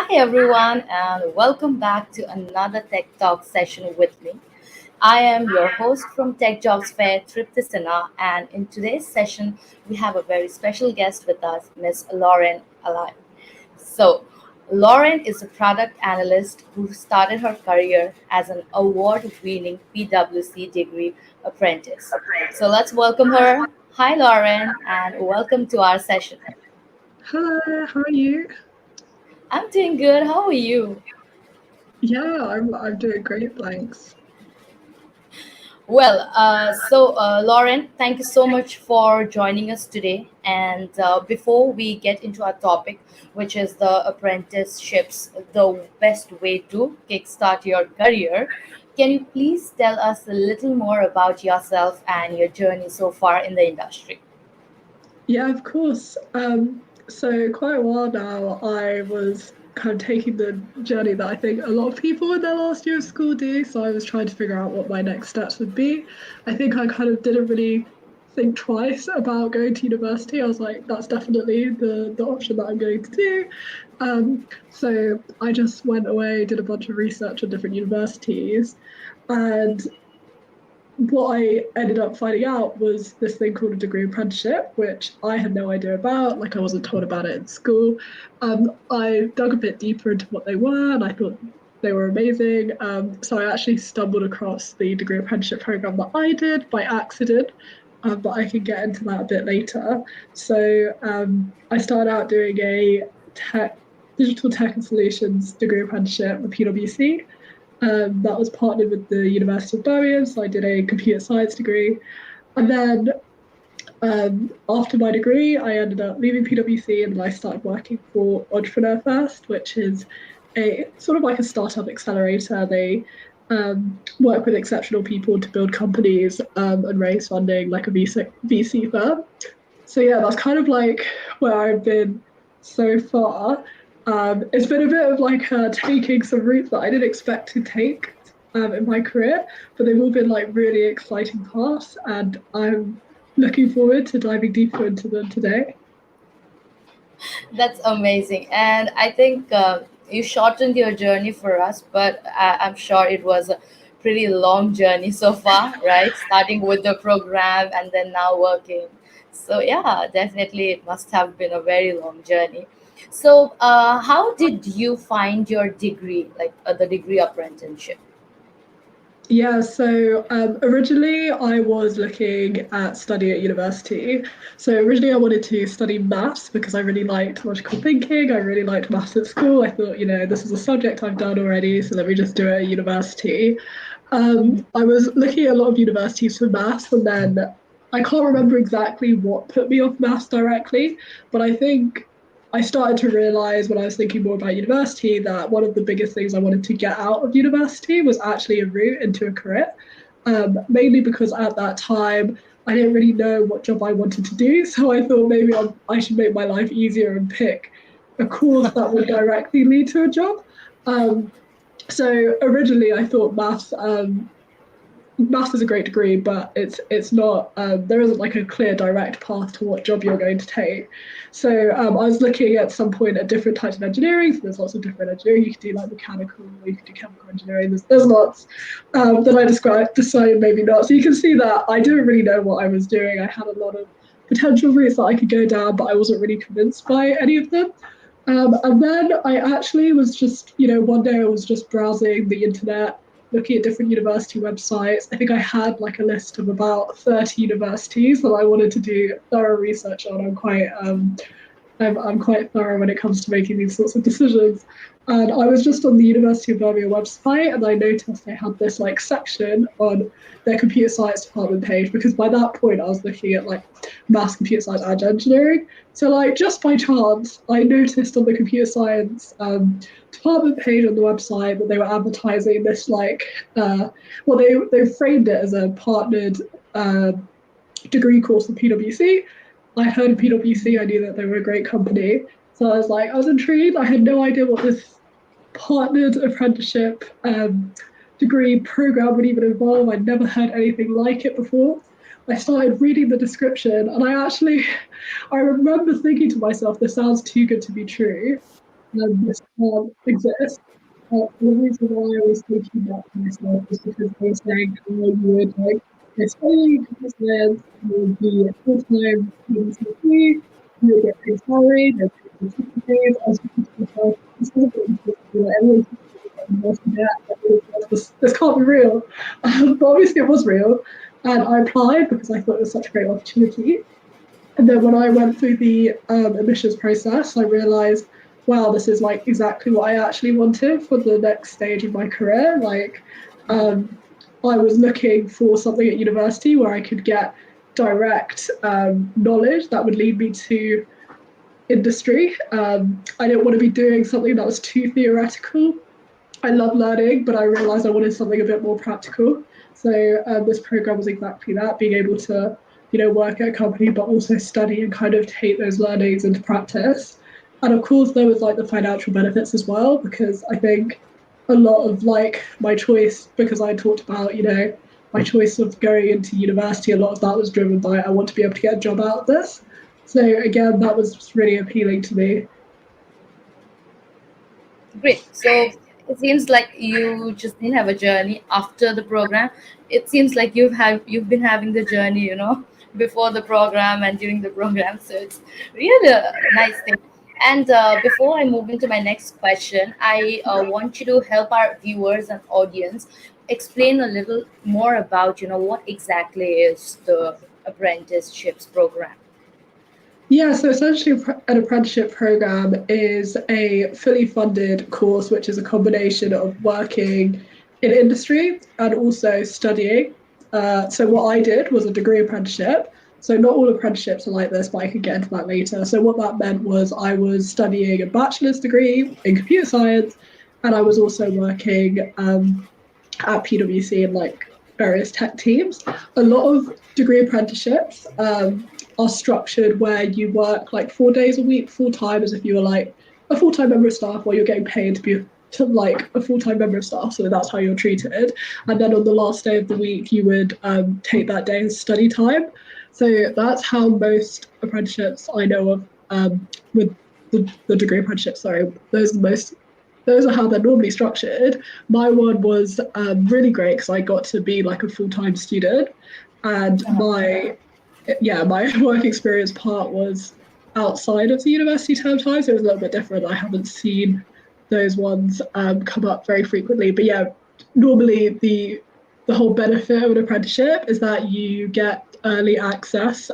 Hi, everyone, and welcome back to another Tech Talk session with me. I am your host from Tech Jobs Fair, Tripti Sinha, and in today's session, we have a very special guest with us, Miss Lauren Alie. So, Lauren is a product analyst who started her career as an award winning PwC degree apprentice. So, let's welcome her. Hi, Lauren, and welcome to our session. Hello, how are you? I'm doing good. How are you? Yeah, I'm doing great, thanks. Lauren, thank you so much for joining us today. And before we get into our topic, which is the apprenticeships, the best way to kickstart your career, can you please tell us a little more about yourself and your journey so far in the industry? Yeah, of course. So quite a while now, I was kind of taking the journey that I think a lot of people in their last year of school do. So I was trying to figure out what my next steps would be. I think I kind of didn't really think twice about going to university. I was like, that's definitely the option that I'm going to do. So I just went away, did a bunch of research on different universities, and what I ended up finding out was this thing called a degree apprenticeship, which I had no idea about. Like I wasn't taught about it in school. I dug a bit deeper into what they were, and I thought they were amazing. So I actually stumbled across the degree apprenticeship program that I did by accident. But I can get into that a bit later. So I started out doing a tech, digital tech and solutions degree apprenticeship with PwC. That was partnered with the University of Birmingham, so I did a computer science degree. And then after my degree, I ended up leaving PwC and I started working for Entrepreneur First, which is a sort of like a startup accelerator. They work with exceptional people to build companies and raise funding like a VC firm. So yeah, that's kind of like where I've been so far. It's been a bit of like taking some routes that I didn't expect to take in my career, but they've all been like really exciting paths, and I'm looking forward to diving deeper into them today. That's amazing. And I think you shortened your journey for us, but I'm sure it was a pretty long journey so far, right? Starting with the program and then now working. So, yeah, definitely it must have been a very long journey. So, how did you find your degree, like the degree apprenticeship? Yeah, so originally I was looking at study at university. So originally I wanted to study maths because I really liked logical thinking. I really liked maths at school. I thought, this is a subject I've done already, so let me just do it at university. I was looking at a lot of universities for maths, and then I can't remember exactly what put me off maths directly, but I think I started to realize when I was thinking more about university that one of the biggest things I wanted to get out of university was actually a route into a career. Mainly because at that time I didn't really know what job I wanted to do, so I thought maybe I should make my life easier and pick a course that would directly lead to a job. Um, so originally I thought maths is a great degree, but it's not. There isn't like a clear direct path to what job you're going to take. So I was looking at some point at different types of engineering. So there's lots of different engineering. You could do like mechanical, or you could do chemical engineering. There's lots that I decided maybe not. So you can see that I didn't really know what I was doing. I had a lot of potential routes that I could go down, but I wasn't really convinced by any of them. And then I actually was just, one day I was just browsing the internet, looking at different university websites. I think I had like a list of about 30 universities that I wanted to do thorough research on. I'm quite thorough when it comes to making these sorts of decisions. And I was just on the University of Birmingham website, and I noticed they had this like section on their computer science department page, because by that point I was looking at like maths, computer science, and engineering. So like just by chance, I noticed on the computer science department page on the website that they were advertising this well, they framed it as a partnered uh, degree course with PwC. I heard of PwC. I knew that they were a great company. So I was intrigued. I had no idea what this partnered apprenticeship degree program would even involve. I'd never heard anything like it before. I started reading the description, and I remember thinking to myself, this sounds too good to be true. This exist. The reason why I was thinking that for myself is because they were saying how you would study computer science, you would be a full-time student degree, you would get paid salary, they'd pay for certificates. I was thinking to myself, this isn't what I'm supposed to do. Like, everyone's supposed to get university debt. This can't be real. But obviously it was real. And I applied because I thought it was such a great opportunity. And then when I went through the admissions process, I realized, wow, this is like exactly what I actually wanted for the next stage of my career. Um, I was looking for something at university where I could get direct knowledge that would lead me to industry. I didn't want to be doing something that was too theoretical. I love learning, but I realized I wanted something a bit more practical. So this program was exactly that, being able to, work at a company, but also study and kind of take those learnings into practice. And of course, there was like the financial benefits as well, because I think a lot of like my choice, because I talked about, my choice of going into university, a lot of that was driven by I want to be able to get a job out of this. So again, that was really appealing to me. Great. So it seems like you just didn't have a journey after the program. It seems like you've been having the journey, before the program and during the program. So it's really a nice thing. And before I move into my next question, I want you to help our viewers and audience explain a little more about, what exactly is the apprenticeships program. Yeah, so essentially, an apprenticeship program is a fully funded course, which is a combination of working in industry and also studying. So, what I did was a degree apprenticeship. So, not all apprenticeships are like this, but I could get into that later. So, what that meant was I was studying a bachelor's degree in computer science, and I was also working at PwC and like various tech teams. A lot of degree apprenticeships are structured where you work like 4 days a week full time, as if you were like a full time member of staff, while you're getting paid to be to like a full time member of staff. So that's how you're treated. And then on the last day of the week, you would take that day as study time. So that's how most apprenticeships I know of with the degree apprenticeship, sorry, those are how they're normally structured. My one was really great because I got to be like a full-time student, and my work experience part was outside of the university term time, so it was a little bit different. I haven't seen those ones come up very frequently, but yeah, normally the whole benefit of an apprenticeship is that you get early access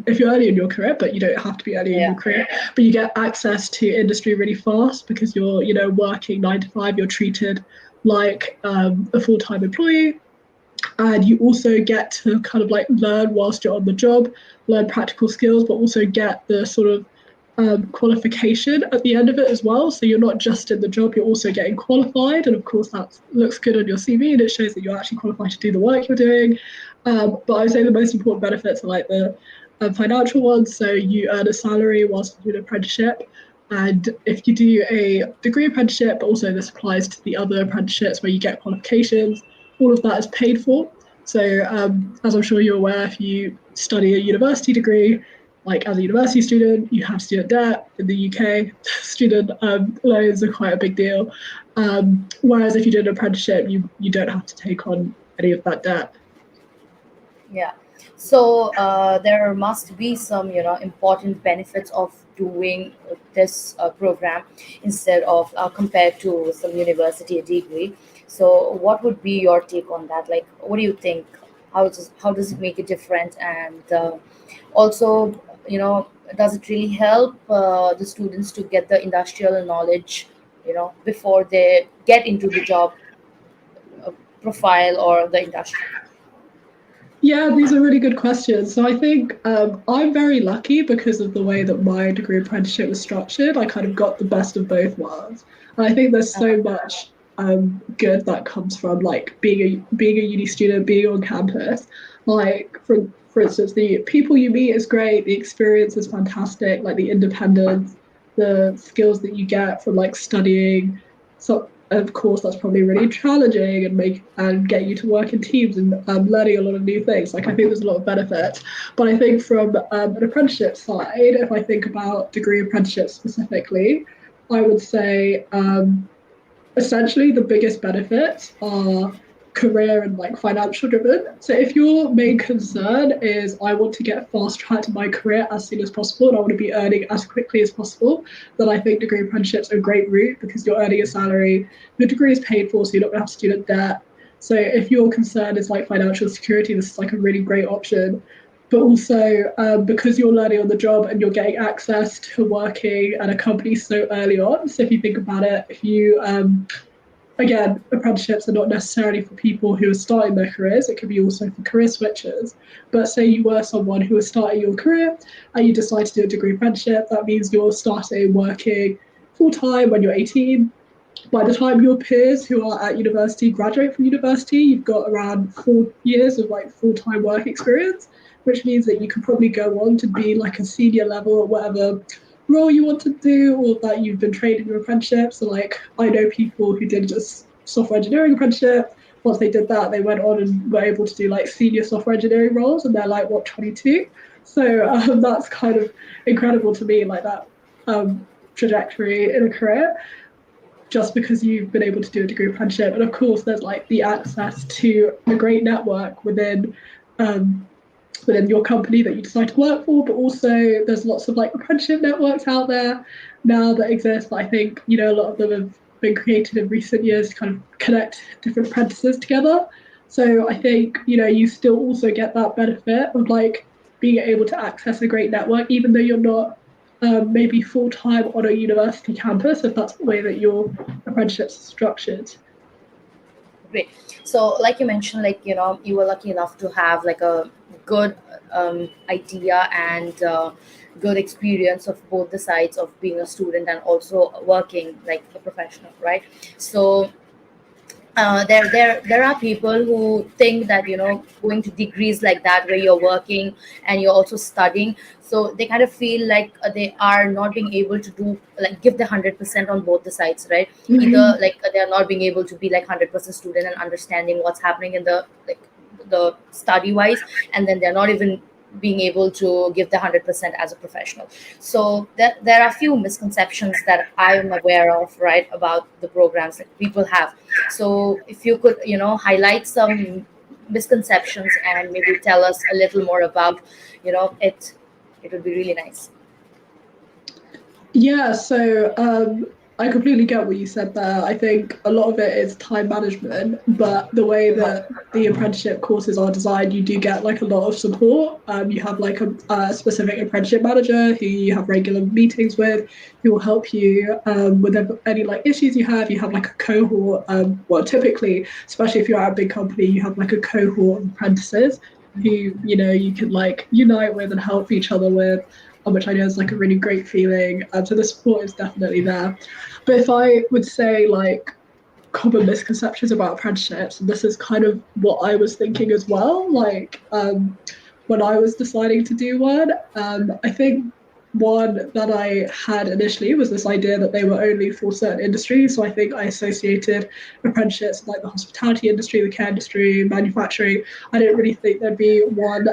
if you're early in your career, but you don't have to be early in your Yeah. career, but you get access to industry really fast because you're working 9 to 5, you're treated like a full-time employee, and you also get to kind of like learn whilst you're on the job, learn practical skills, but also get the sort of qualification at the end of it as well. So you're not just in the job, you're also getting qualified. And of course, that looks good on your CV and it shows that you're actually qualified to do the work you're doing. But I would say the most important benefits are like the financial ones. So you earn a salary whilst you do an apprenticeship. And if you do a degree apprenticeship, but also this applies to the other apprenticeships where you get qualifications, all of that is paid for. So, as I'm sure you're aware, if you study a university degree, like as a university student, you have student debt in the UK. Student loans are quite a big deal. Whereas if you did an apprenticeship, you don't have to take on any of that debt. Yeah. So there must be some, important benefits of doing this program instead of compared to some university degree. So what would be your take on that? Like, what do you think? How does it make it different? And also, does it really help the students to get the industrial knowledge, before they get into the job uh, profile or the industry? Yeah, these are really good questions. So I think I'm very lucky because of the way that my degree apprenticeship was structured. I kind of got the best of both worlds, and I think there's so much good that comes from like being a uni student, being on campus. Like for instance, the people you meet is great, the experience is fantastic, like the independence, the skills that you get from like studying. So of course that's probably really challenging and get you to work in teams and learning a lot of new things. Like I think there's a lot of benefits, but I think from an apprenticeship side, if I think about degree apprenticeships specifically, I would say essentially the biggest benefits are career and like financial driven. So if your main concern is I want to get fast tracked in my career as soon as possible and I want to be earning as quickly as possible, then I think degree apprenticeships are a great route because you're earning a salary, your degree is paid for, so you're not going to have student debt. So if your concern is like financial security, this is like a really great option. But also because you're learning on the job and you're getting access to working at a company so early on. So if you think about it, if you again, apprenticeships are not necessarily for people who are starting their careers. It could be also for career switchers. But say you were someone who was starting your career and you decide to do a degree apprenticeship, that means you're starting working full time when you're 18. By the time your peers who are at university graduate from university, you've got around 4 years of like full-time work experience, which means that you could probably go on to be like a senior level or whatever role you want to do, or that you've been trained in your apprenticeship. So like I know people who did just software engineering apprenticeship. Once they did that, they went on and were able to do like senior software engineering roles, and they're like what 22. So that's kind of incredible to me, like that trajectory in a career just because you've been able to do a degree apprenticeship. And of course, there's like the access to a great network um, within your company that you decide to work for, but also there's lots of like apprenticeship networks out there now that exist. I think, you know, a lot of them have been created in recent years to kind of connect different apprentices together. So I think, you know, you still also get that benefit of like being able to access a great network, even though you're not maybe full time on a university campus, if that's the way that your apprenticeships are structured. Great. So, like you mentioned, like you were lucky enough to have like a good idea and good experience of both the sides of being a student and also working like a professional, right? So, there are people who think that going to degrees like that where you're working and you're also studying, so they kind of feel like they are not being able to do like give the 100% on both the sides, right? Either Mm-hmm. like they are not being able to be like 100% student and understanding what's happening in the like the study wise, and then they're not even being able to give the 100% as a professional. So there are few misconceptions that I am aware of, right, about the programs that people have. So if you could, highlight some misconceptions and maybe tell us a little more about, it, it would be really nice. Yeah, so I completely get what you said there. I think a lot of it is time management, but the way that the apprenticeship courses are designed, you do get like a lot of support. You have like a specific apprenticeship manager who you have regular meetings with, who will help you with any like issues you have. You have like a cohort. Well, typically, especially if you're at a big company, you have like a cohort of apprentices who you can like unite with and help each other with, which I know is like a really great feeling. So the support is definitely there. But if I would say like common misconceptions about apprenticeships, and this is kind of what I was thinking as well, like when I was deciding to do one, I think one that I had initially was this idea that they were only for certain industries. So I think I associated apprenticeships with like the hospitality industry, the care industry, manufacturing. I didn't really think there'd be one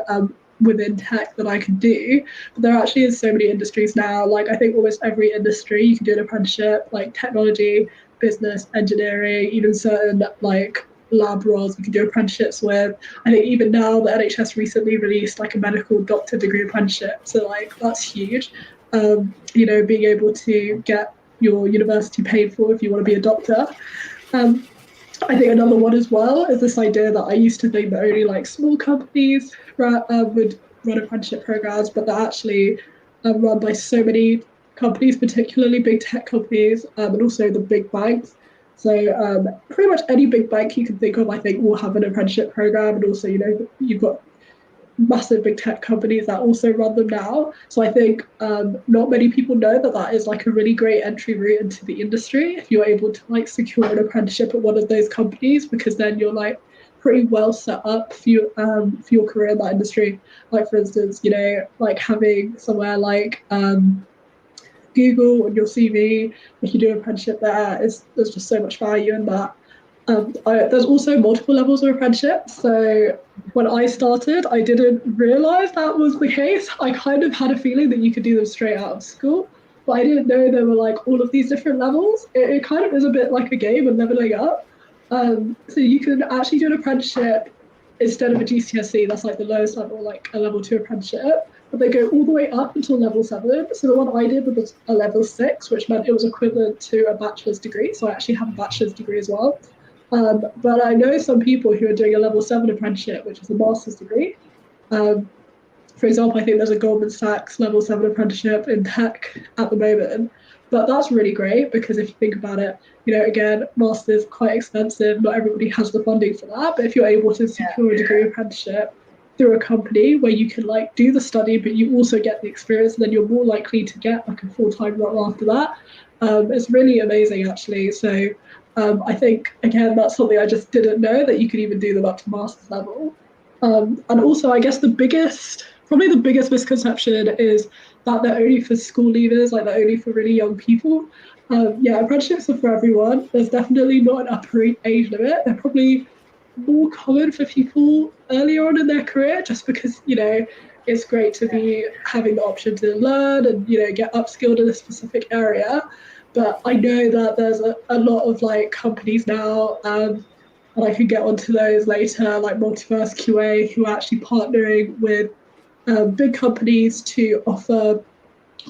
within tech that I could do. But there actually is so many industries now. Like I think almost every industry you can do an apprenticeship, like technology, business, engineering, even certain like lab roles you can do apprenticeships with. I think even now the NHS recently released like a medical doctor degree apprenticeship. So like that's huge. Being able to get your university paid for if you want to be a doctor. Um, I think another one as well is this idea that I used to think that only like small companies would run apprenticeship programs, but they're actually run by so many companies, particularly big tech companies, and also the big banks. So pretty much any big bank you can think of, I think, will have an apprenticeship program, and also you've got massive big tech companies that also run them now. So I think not many people know that that is like a really great entry route into the industry if you're able to like secure an apprenticeship at one of those companies, because then you're like pretty well set up for your career in that industry. Like for instance, like having somewhere like Google on your CV, if you do an apprenticeship there's just so much value in that. There's also multiple levels of apprenticeship. So when I started, I didn't realize that was the case. I kind of had a feeling that you could do them straight out of school. but I didn't know there were like all of these different levels. It kind of is a bit like a game and leveling up. So you can actually do an apprenticeship instead of a GCSE. That's like the lowest level, like a level 2 apprenticeship. But they go all the way up until level 7. So the one I did was a level 6, which meant it was equivalent to a bachelor's degree. So I actually have a bachelor's degree as well. But I know some people who are doing a level 7 apprenticeship, which is a master's degree. Um, for example, I think there's a Goldman Sachs level 7 apprenticeship in tech at the moment. But that's really great because if you think about it, again, masters quite expensive. Not everybody has the funding for that. But if you're able to Yeah. secure a degree apprenticeship through a company where you can like do the study, but you also get the experience, and then you're more likely to get like a full-time role after that. It's really amazing actually. So I think again that's something I just didn't know that you could even do them up to master's level. And also, I guess probably the biggest misconception is that they're only for school leavers, like they're only for really young people. Yeah, apprenticeships are for everyone. There's definitely not an upper age limit. They're probably more common for people earlier on in their career, just because it's great to be having the option to learn and get upskilled in a specific area. But I know that there's a lot of like companies now. And I can get onto those later, like Multiverse QA, who are actually partnering with big companies to offer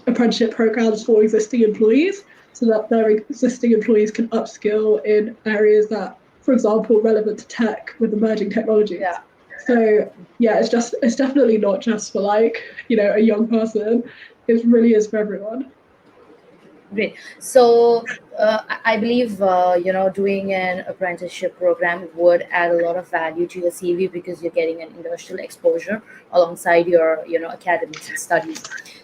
apprenticeship programs for existing employees so that their existing employees can upskill in areas that, for example, relevant to tech with emerging technologies. Yeah. So yeah, it's definitely not just for like, a young person. It really is for everyone. Great. So I believe doing an apprenticeship program would add a lot of value to your CV because you're getting an industrial exposure alongside your academics and studies.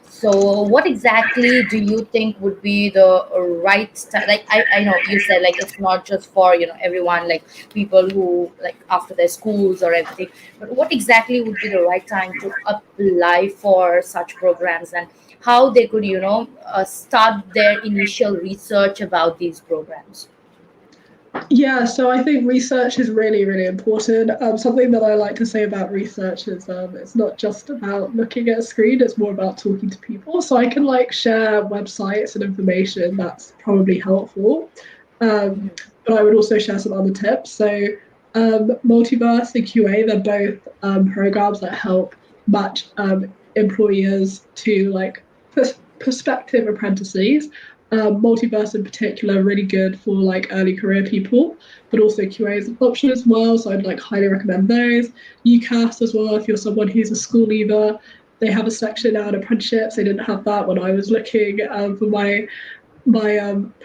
So what exactly do you think would be the right time? Like I know you said like it's not just for everyone, like people who like after their schools or everything, but what exactly would be the right time to apply for such programs, and how they could start their initial research about these programs? Yeah, so I think research is really, really important. Something that I like to say about research is it's not just about looking at a screen, it's more about talking to people. So I can like share websites and information that's probably helpful. Um, but I would also share some other tips. So Multiverse and QA, they're both programs that help match employers to like prospective apprentices. Multiverse in particular, really good for like early career people, but also QA is an option as well. So I'd like highly recommend those. UCAS as well, if you're someone who's a school leaver, they have a section now in apprenticeships. They didn't have that when I was looking for my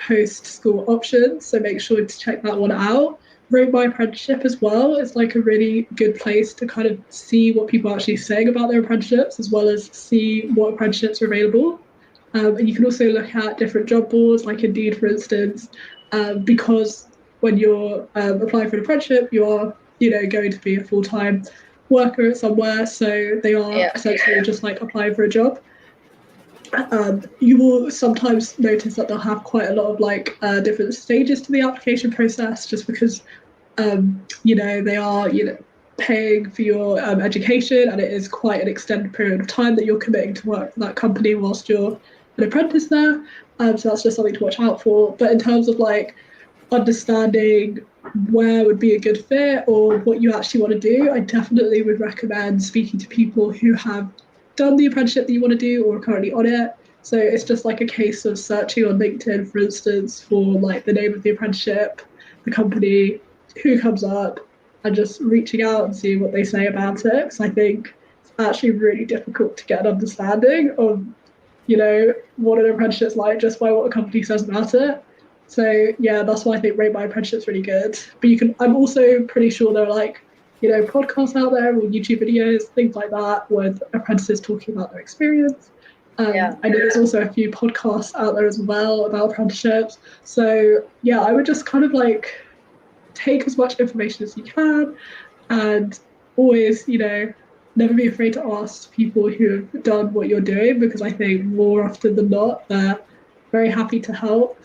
post school options. So make sure to check that one out. Rate My Apprenticeship as well is like a really good place to kind of see what people are actually saying about their apprenticeships, as well as see what apprenticeships are available. And you can also look at different job boards, like Indeed, for instance, because when you're applying for an apprenticeship, you are, going to be a full-time worker somewhere. So they are Yeah. essentially just like applying for a job. You will sometimes notice that they'll have quite a lot of like different stages to the application process, just because they are paying for your education, and it is quite an extended period of time that you're committing to work for that company whilst you're an apprentice there. So that's just something to watch out for. But in terms of like understanding where would be a good fit or what you actually want to do, I definitely would recommend speaking to people who have done the apprenticeship that you want to do or are currently on it. So it's just like a case of searching on LinkedIn, for instance, for like the name of the apprenticeship, the company, who comes up, and just reaching out and seeing what they say about it. Because I think it's actually really difficult to get an understanding of, what an apprenticeship's like just by what a company says about it. So yeah, that's why I think Rate My Apprenticeship's really good. But I'm also pretty sure there are like, podcasts out there or YouTube videos, things like that, with apprentices talking about their experience. Yeah. I know there's also a few podcasts out there as well about apprenticeships. So yeah, I would just kind of like take as much information as you can, and always, never be afraid to ask people who have done what you're doing, because I think more often than not, they're very happy to help.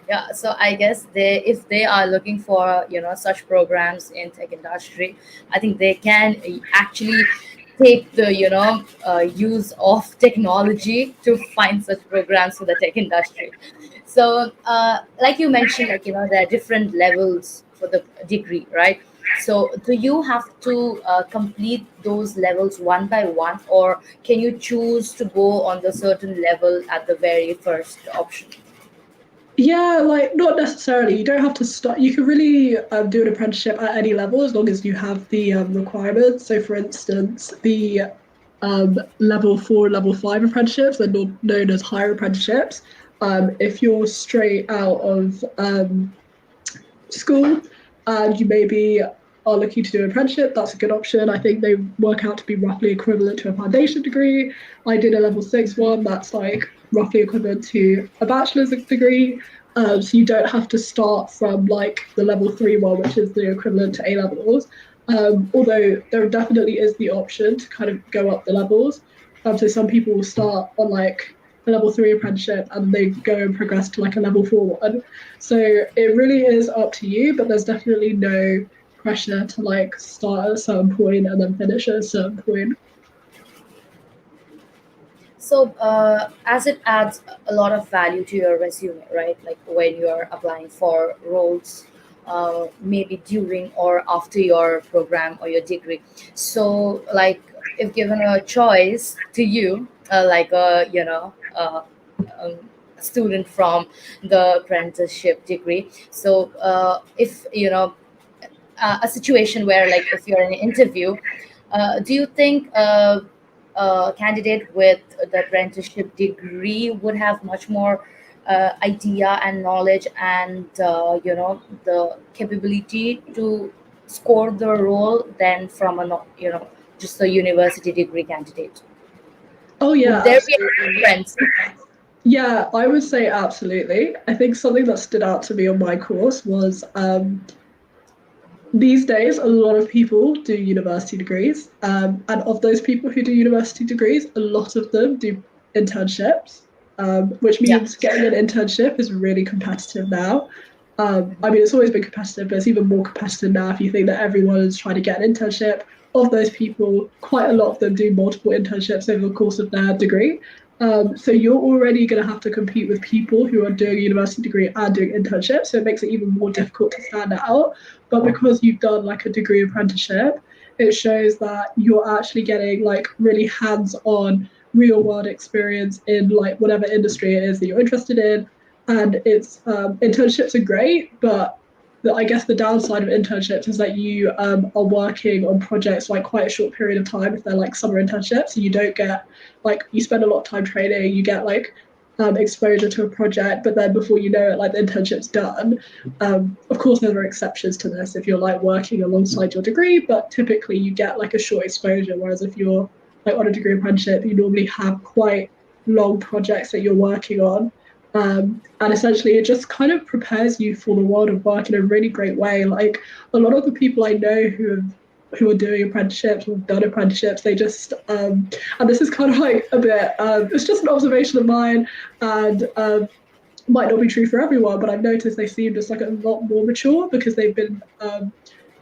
Yeah, so I guess if they are looking for such programs in tech industry, I think they can actually take the use of technology to find such programs for the tech industry. So like you mentioned, like there are different levels for the degree, right? So do you have to complete those levels one by one, or can you choose to go on the certain level at the very first option? Yeah, like not necessarily. You don't have to start. You can really do an apprenticeship at any level as long as you have the requirements. So, for instance, the level four, level five apprenticeships are known as higher apprenticeships. If you're straight out of school and you maybe are looking to do an apprenticeship, that's a good option. I think they work out to be roughly equivalent to a foundation degree. I did a level six one, that's like roughly equivalent to a bachelor's degree. So you don't have to start from like the level three one, which is the equivalent to A levels. Although there definitely is the option to kind of go up the levels. So some people will start on like a level three apprenticeship and they go and progress to like a level four one. So it really is up to you, but there's definitely no pressure to like start at a certain point and then finish at a certain point. So, as it adds a lot of value to your resume, right? Like when you're applying for roles, maybe during or after your program or your degree. So, like, if given a choice to you, like um, student from the apprenticeship degree. So, if a situation where, like, if you're in an interview, do you think a candidate with the apprenticeship degree would have much more idea and knowledge and the capability to score the role than from a just a university degree candidate? Oh yeah, Would there be a absolutely. difference? Yeah, I would say absolutely. I think something that stood out to me on my course was these days a lot of people do university degrees, and of those people who do university degrees, a lot of them do internships, which Yeah. means getting an internship is really competitive now. I mean, it's always been competitive, but it's even more competitive now if you think that everyone is trying to get an internship. Of those people, quite a lot of them do multiple internships over the course of their degree. So you're already going to have to compete with people who are doing a university degree and doing internships. So it makes it even more difficult to stand out. But because you've done like a degree apprenticeship, it shows that you're actually getting like really hands-on real world experience in like whatever industry it is that you're interested in. And it's internships are great, but I guess the downside of internships is that you are working on projects like quite a short period of time if they're like summer internships. So you don't get like you spend a lot of time training, you get like exposure to a project, but then before you know it, like the internship's done. Of course, there are exceptions to this if you're like working alongside your degree, but typically you get like a short exposure. Whereas if you're like on a degree apprenticeship, you normally have quite long projects that you're working on. And essentially, it just kind of prepares you for the world of work in a really great way. Like a lot of the people I know who are doing apprenticeships or have done apprenticeships, they just and this is kind of like a bit it's just an observation of mine and might not be true for everyone, but I've noticed they seem just like a lot more mature because they've been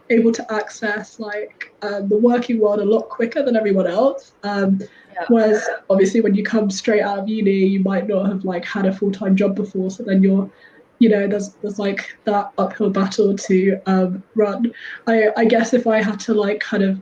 able to access like the working world a lot quicker than everyone else. Yeah. Whereas obviously when you come straight out of uni, you might not have like had a full-time job before, so then you're there's like that uphill battle to run. I guess if I had to like kind of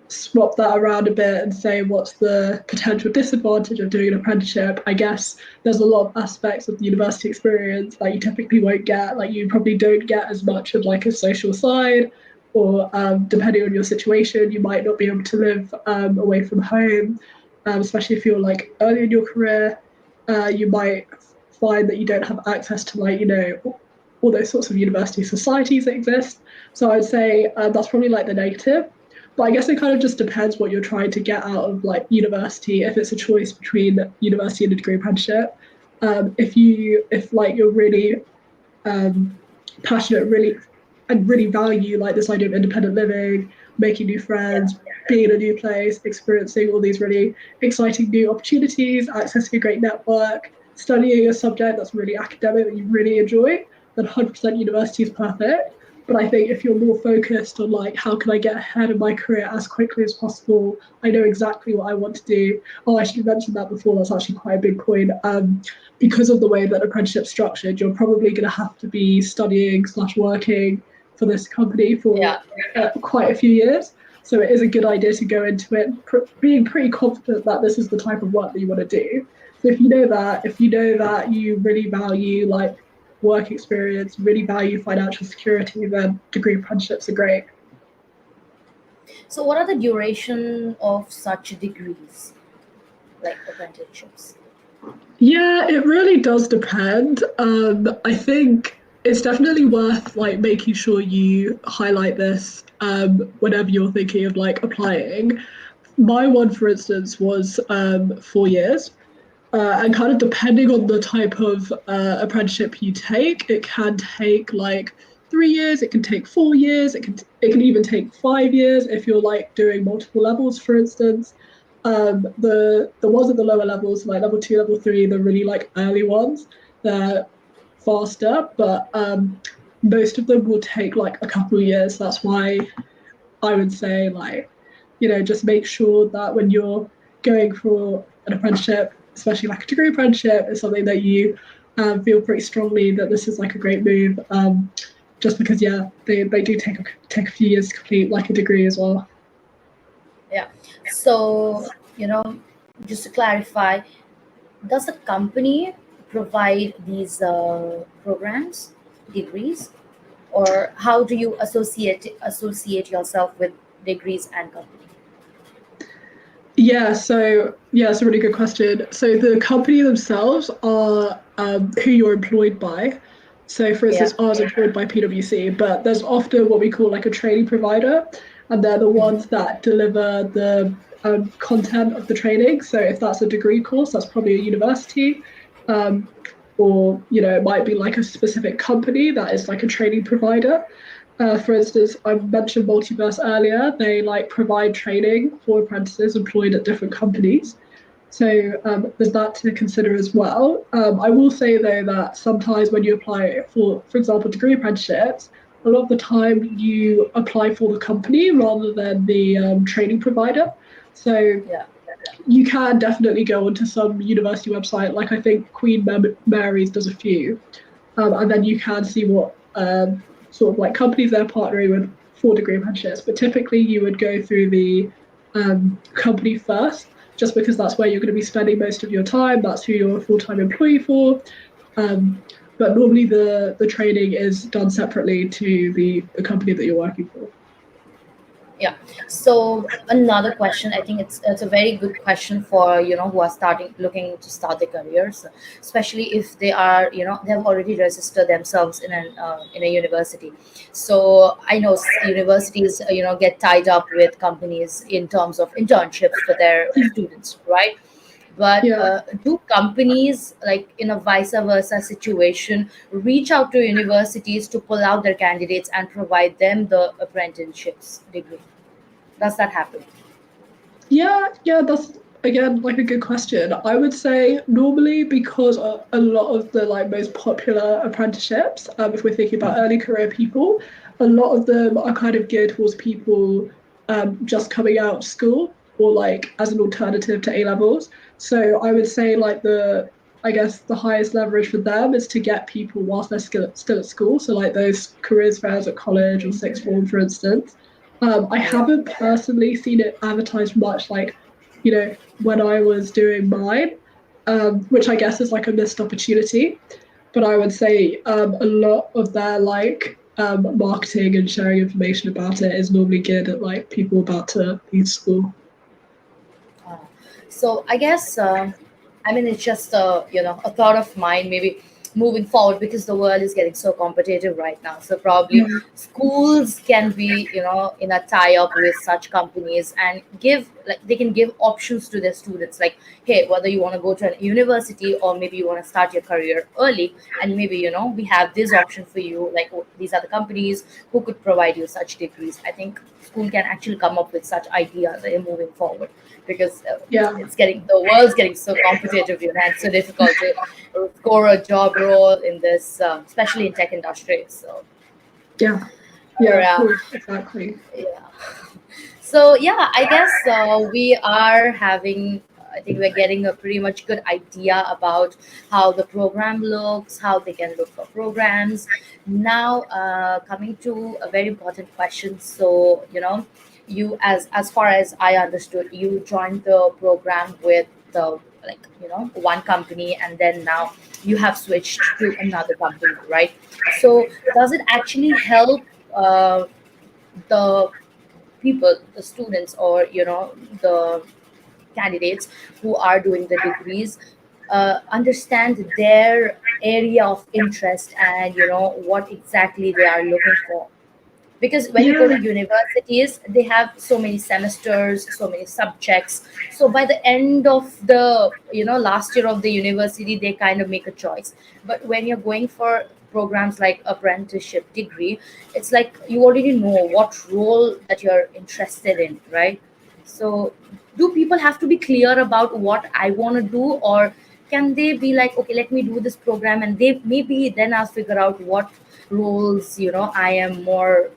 swap that around a bit and say what's the potential disadvantage of doing an apprenticeship, I guess there's a lot of aspects of the university experience that you typically won't get. Like you probably don't get as much of like a social side, or depending on your situation, you might not be able to live away from home, especially if you're like early in your career. You might find that you don't have access to like all those sorts of university societies that exist. So I'd say that's probably like the negative. But I guess it kind of just depends what you're trying to get out of like university. If it's a choice between university and a degree apprenticeship, if like you're really um, passionate, really and really value like this idea of independent living, making new Yeah. friends, being in a new place, experiencing all these really exciting new opportunities, accessing a great network, studying a subject that's really academic that you really enjoy, then 100% university is perfect. But I think if you're more focused on like how can I get ahead in my career as quickly as possible, I know exactly what I want to do. Oh, I should have mentioned that before. That's actually quite a big point. Because of the way that apprenticeship's structured, you're probably going to have to be studying/working for this company for Yeah. quite a few years. So it is a good idea to go into it being pretty confident that this is the type of work that you want to do. So if you know that you really value like work experience, really value financial security, then degree apprenticeships are great. So, what are the duration of such degrees, like apprenticeships? Yeah, it really does depend. I think it's definitely worth like making sure you highlight this whenever you're thinking of like applying. My one, for instance, was 4 years. And kind of depending on the type of apprenticeship you take, it can take like 3 years, it can take 4 years, it can even take 5 years if you're like doing multiple levels, for instance. The ones at the lower levels, like level 2, level 3, the really like early ones, they're faster, but most of them will take like a couple of years. That's why I would say like, just make sure that when you're going for an apprenticeship, especially like a degree apprenticeship, is something that you feel pretty strongly that this is like a great move. Just because, yeah, they do take a few years to complete like a degree as well. Yeah. So, just to clarify, does the company provide these programs, degrees, or how do you associate yourself with degrees and company? Yeah, it's a really good question. So the company themselves are who you're employed by. So for Yeah. instance, I was employed by PwC, but there's often what we call like a training provider, and they're the ones Hmm. that deliver the content of the training. So if that's a degree course, that's probably a university, um, or it might be like a specific company that is like a training provider. For instance, I mentioned Multiverse earlier. They like provide training for apprentices employed at different companies. So there's that to consider as well. I will say though that sometimes when you apply for example, degree apprenticeships, a lot of the time you apply for the company rather than the training provider. So Yeah. you can definitely go onto some university website, like I think Queen Mary's does a few, and then you can see what sort of like companies they're partnering with for degree apprenticeships. But typically, you would go through the company first, just because that's where you're going to be spending most of your time. That's who you're a full time employee for. Um, but normally, the training is done separately to the company that you're working for. Yeah. So another question, I think it's a very good question for who are starting looking to start their careers, especially if they are they have already registered themselves in a university. So I know universities get tied up with companies in terms of internships for their students, right? But Yeah. do companies, like in a vice versa situation, reach out to universities to pull out their candidates and provide them the apprenticeships degree? Does that happen? Yeah, that's again like a good question. I would say normally because a lot of the like most popular apprenticeships, if we're thinking about early career people, a lot of them are kind of geared towards people just coming out of school or like as an alternative to A levels. So I would say like I guess the highest leverage for them is to get people whilst they're still at school. So like those careers fairs at college or sixth form, for instance. I Yeah. haven't personally seen it advertised much, like, when I was doing mine, which I guess is like a missed opportunity. But I would say a lot of their like marketing and sharing information about it is normally geared at like people about to leave school. Uh, so I guess I mean it's just a thought of mine, maybe moving forward, because the world is getting so competitive right now. So probably schools can be in a tie up with such companies and give, like, they can give options to their students, like, hey, whether you want to go to a university or maybe you want to start your career early, and maybe we have this option for you, like, oh, these are the companies who could provide you such degrees. I think school can actually come up with such ideas moving forward, because Yeah. it's getting the world's getting so competitive, and it's so difficult to score a job role in this, especially in tech industry. So Yeah. Yeah, of Yeah. course, exactly. Yeah. So yeah, I guess we are having. I think we're getting a pretty much good idea about how the program looks, how they can look for programs. Now, coming to a very important question. So you, as far as I understood, you joined the program with the, like, one company, and then now you have switched to another company, right? So does it actually help the people, the students, or the candidates who are doing the degrees, understand their area of interest and what exactly they are looking for? Because when you go to Yeah, universities, they have so many semesters, so many subjects. So by the end of the last year of the university, they kind of make a choice. But when you're going for programs like apprenticeship degree, it's like you already know what role that you're interested in, right? So do people have to be clear about what I want to do, or can they be like, okay, let me do this program, and they maybe then I'll figure out what roles I am more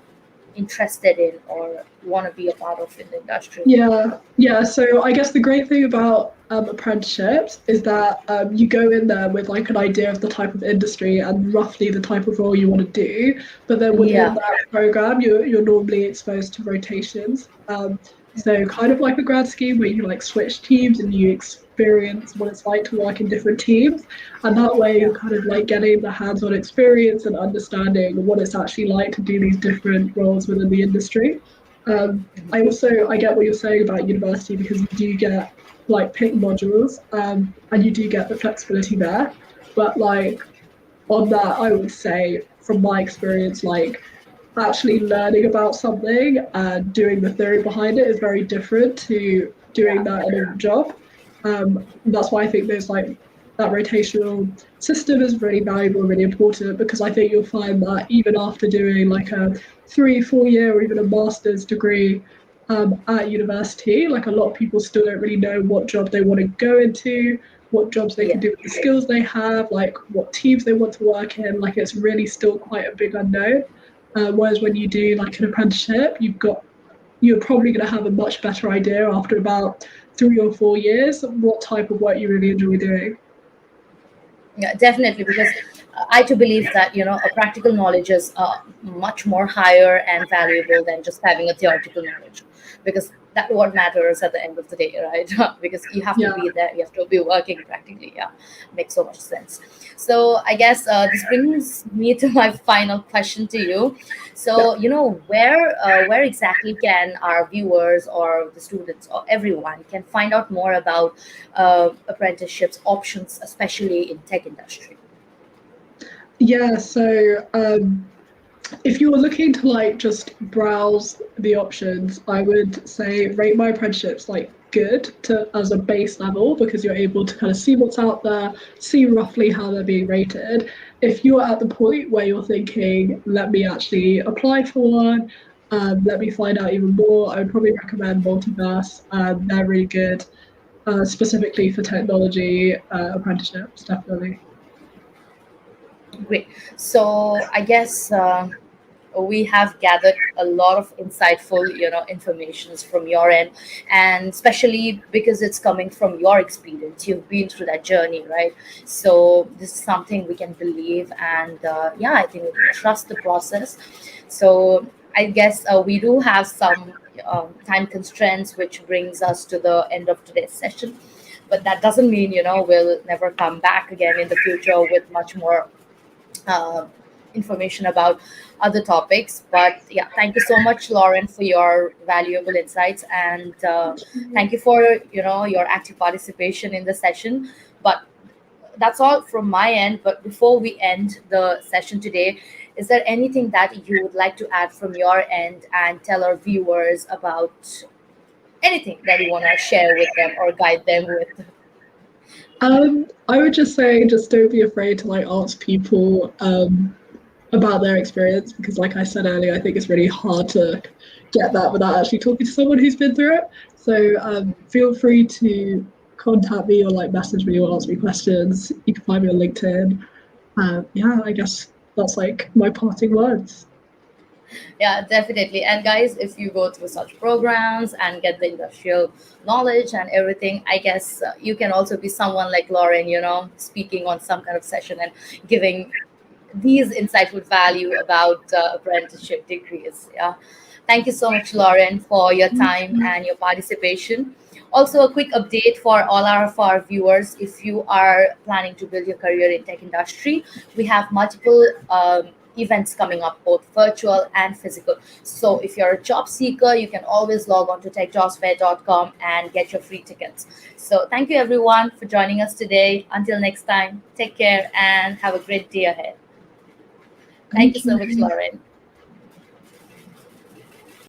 interested in or want to be a part of in the industry. yeah. So I guess the great thing about apprenticeships is that you go in there with like an idea of the type of industry and roughly the type of role you want to do. But then within Yeah, that program, you're normally exposed to rotations. So kind of like a grad scheme where you like switch teams and you experience what it's like to work in different teams. And that way yeah, you're kind of like getting the hands-on experience and understanding what it's actually like to do these different roles within the industry. I get what you're saying about university because you do get like pick modules, and you do get the flexibility there. But like on that, I would say from my experience, like actually learning about something and doing the theory behind it is very different to doing yeah, that in a job. That's why I think there's like that rotational system is really valuable, really important because I think you'll find that even after doing like a 3, 4 year or even a master's degree at university, like a lot of people still don't really know what job they want to go into, what jobs they can yeah. do with the skills they have, like what teams they want to work in. Like it's really still quite a big unknown. Whereas when you do like an apprenticeship, you're probably going to have a much better idea after about 3 or 4 years what type of work you really enjoy doing. Yeah, definitely, because I too believe that a practical knowledge is much more higher and valuable than just having a theoretical knowledge, because that what matters at the end of the day, right? Because you have to Yeah, be there, you have to be working practically. Yeah, makes so much sense. So I guess this brings me to my final question to you. yeah. So where exactly can our viewers or the students or everyone can find out more about apprenticeships options, especially in tech industry? Yeah, so if you were looking to like just browse the options, I would say rate my apprenticeships like good to as a base level because you're able to kind of see what's out there, see roughly how they're being rated. If you're at the point where you're thinking, let me actually apply for one, let me find out even more, I would probably recommend Multiverse. They're really good, specifically for technology apprenticeships, definitely. Great. So I guess we have gathered a lot of insightful, informations from your end, and especially because it's coming from your experience. You've been through that journey, right? So this is something we can believe, and yeah, I think we can trust the process. So I guess we do have some time constraints, which brings us to the end of today's session. But that doesn't mean we'll never come back again in the future with much more uh, information about other topics. But yeah, thank you so much, Lauren, for your valuable insights, and thank you for your active participation in the session. But that's all from my end. But before we end the session today, is there anything that you would like to add from your end and tell our viewers about anything that you want to share with them or guide them with? I would just say, just don't be afraid to like ask people about their experience because, like I said earlier, I think it's really hard to get that without actually talking to someone who's been through it. So feel free to contact me or like message me or ask me questions. You can find me on LinkedIn. Yeah, I guess that's like my parting words. Yeah, definitely. And guys, if you go through such programs and get the industrial knowledge and everything, I guess you can also be someone like Lauren, speaking on some kind of session and giving these insightful value about apprenticeship degrees. Yeah. Thank you so much, Lauren, for your time and your participation. Also, a quick update for all of our viewers. If you are planning to build your career in tech industry, we have multiple events coming up, both virtual and physical. So if you're a job seeker, you can always log on to techjobsfair.com and get your free tickets. So thank you everyone for joining us today. Until next time, take care and have a great day ahead. Thank you Thank so much, you. Lauren.